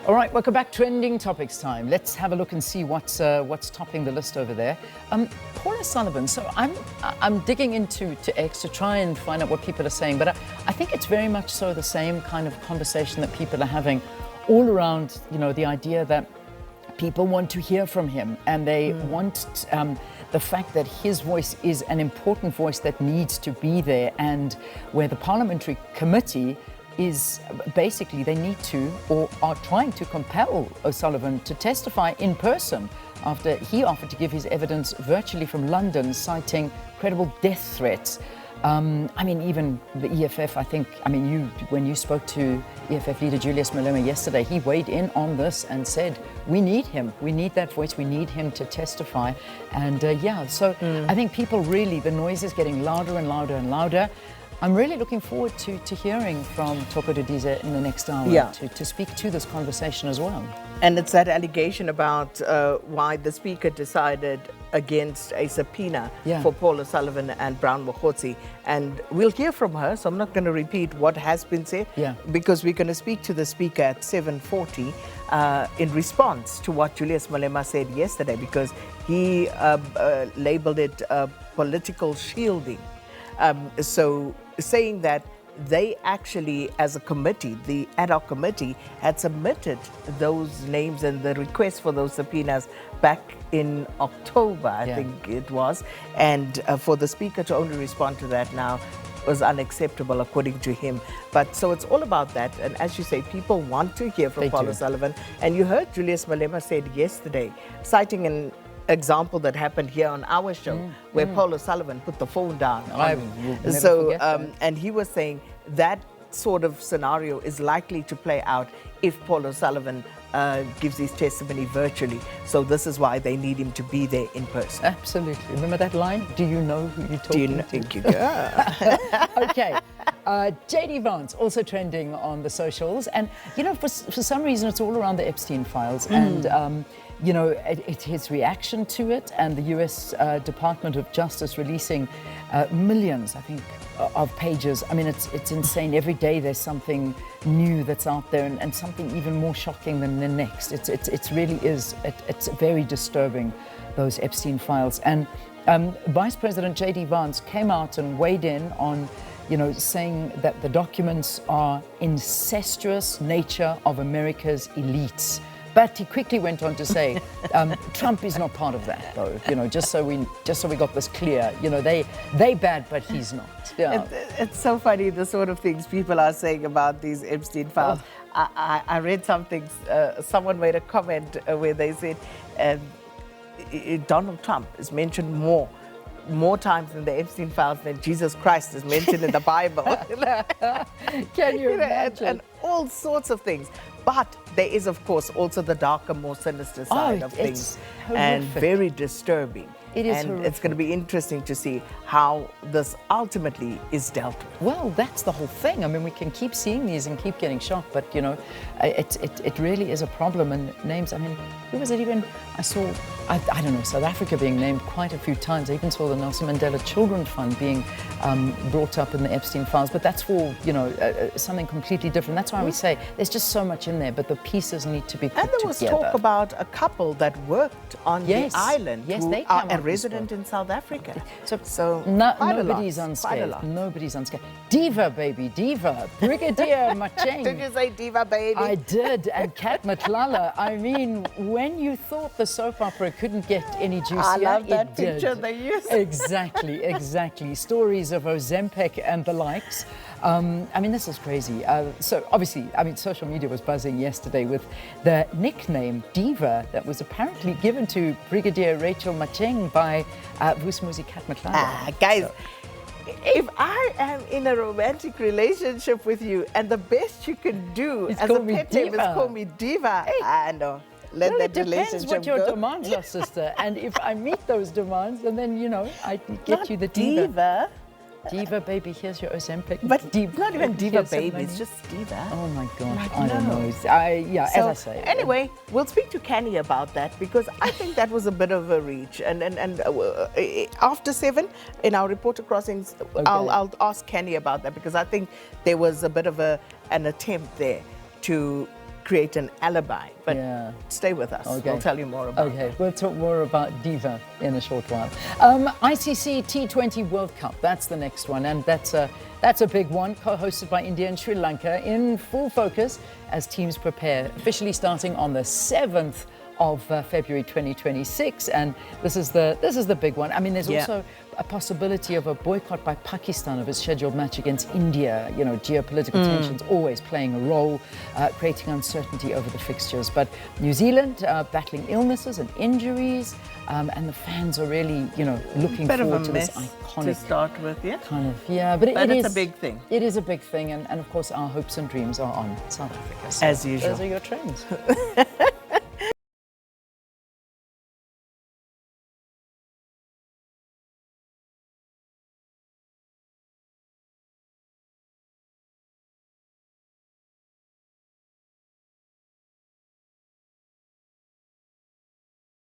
All right, welcome back. Trending topics time. Let's have a look and see what's topping the list over there. Paula Sullivan. So I'm digging into X to try and find out what people are saying, but I think it's very much so the same kind of conversation that people are having all around. You know, the idea that people want to hear from him, and they want the fact that his voice is an important voice that needs to be there, and where the parliamentary committee is basically they need to or are trying to compel O'Sullivan to testify in person after he offered to give his evidence virtually from London, citing credible death threats. I mean, even the EFF, I think, I mean, when you spoke to EFF leader Julius Malema yesterday, he weighed in on this and said, we need him, we need that voice, we need him to testify. And I think people really, the noise is getting louder and louder and louder. I'm really looking forward to hearing from Toko Diva in the next hour to speak to this conversation as well. And it's that allegation about why the Speaker decided against a subpoena for Paula Sullivan and Brown Mokhotsi. And we'll hear from her, so I'm not going to repeat what has been said, because we're going to speak to the Speaker at 7:40 in response to what Julius Malema said yesterday, because he labeled it political shielding. So saying that they actually, as a committee, the ad hoc committee, had submitted those names and the request for those subpoenas back in October, I think it was. And for the Speaker to only respond to that now was unacceptable, according to him. But so it's all about that. And as you say, people want to hear from Paula Sullivan. And you heard Julius Malema said yesterday, citing an example that happened here on our show, where Paula Sullivan put the phone down. And he was saying that sort of scenario is likely to play out if Paula Sullivan gives his testimony virtually. So this is why they need him to be there in person. Absolutely. Remember that line? Do you know who you're talking to? Thank you, girl. Okay. JD Vance also trending on the socials, and you know, for some reason it's all around the Epstein files, and you know, it's his reaction to it, and the US Department of Justice releasing millions, I think, of pages. I mean, it's insane. Every day there's something new that's out there, and something even more shocking than the next. It really is. It's very disturbing, those Epstein files. And Vice President JD Vance came out and weighed in on, you know, saying that the documents are incestuous nature of America's elites. But he quickly went on to say, Trump is not part of that, though. You know, just so we got this clear. You know, they bad, but he's not. Yeah. It's so funny, the sort of things people are saying about these Epstein files. I read something. Someone made a comment where they said Donald Trump is mentioned more times in the Epstein files than Jesus Christ is mentioned in the Bible. Can you imagine? And all sorts of things. But there is, of course, also the darker, more sinister side of things, and very disturbing. It is and horrific. It's going to be interesting to see how this ultimately is dealt with. Well, that's the whole thing. I mean, we can keep seeing these and keep getting shocked, but you know, it really is a problem. And names, I mean, who was it even? I saw, I don't know, South Africa being named quite a few times. I even saw the Nelson Mandela Children's Fund being brought up in the Epstein files, but that's for, you know, something completely different. That's why we say there's just so much in there, but the pieces need to be put together. And there was talk about a couple that worked on the island who they are a resident in South Africa. So nobody's unscathed. Nobody's unscathed. Diva, baby, Diva. Brigadier Macheng. Did you say Diva, baby? I did. And Kat Matlala. I mean, when you thought the soap opera couldn't get any juicier, I love that it picture did. they used. Exactly. Stories of Ozempic and the likes. I mean, this is crazy. So obviously, I mean, social media was buzzing yesterday with the nickname Diva that was apparently given to Brigadier Rachel Macheng by Vusumuzi Kat Matlala. Guys, if I am in a romantic relationship with you and the best you can do as a pet name is call me Diva, I know. Let that relationship go. It depends what your demands are, sister. And if I meet those demands, and then, you know, I get you the Diva. Diva, baby, here's your Ozempic. But Diva, not even Diva, baby, it's just Diva. Oh my gosh, I don't know. As I say. Anyway, we'll speak to Kenny about that, because I think that was a bit of a reach. And after 7, in our reporter crossings, I'll ask Kenny about that, because I think there was a bit of an attempt there to create an alibi. But stay with us. Okay. We'll tell you more about Okay, that. we'll talk more about Diva in a short while. ICC T20 World Cup, that's the next one, and that's a big one, co-hosted by India and Sri Lanka, in full focus as teams prepare, officially starting on the 7th of February 2026, and this is the big one. I mean, there's also a possibility of a boycott by Pakistan of its scheduled match against India. You know, geopolitical tensions always playing a role, creating uncertainty over the fixtures. But New Zealand battling illnesses and injuries, and the fans are really, you know, looking forward to this iconic to start with, but it's a big thing. It is a big thing, and of course our hopes and dreams are on South Africa. So as usual. Those are your trends.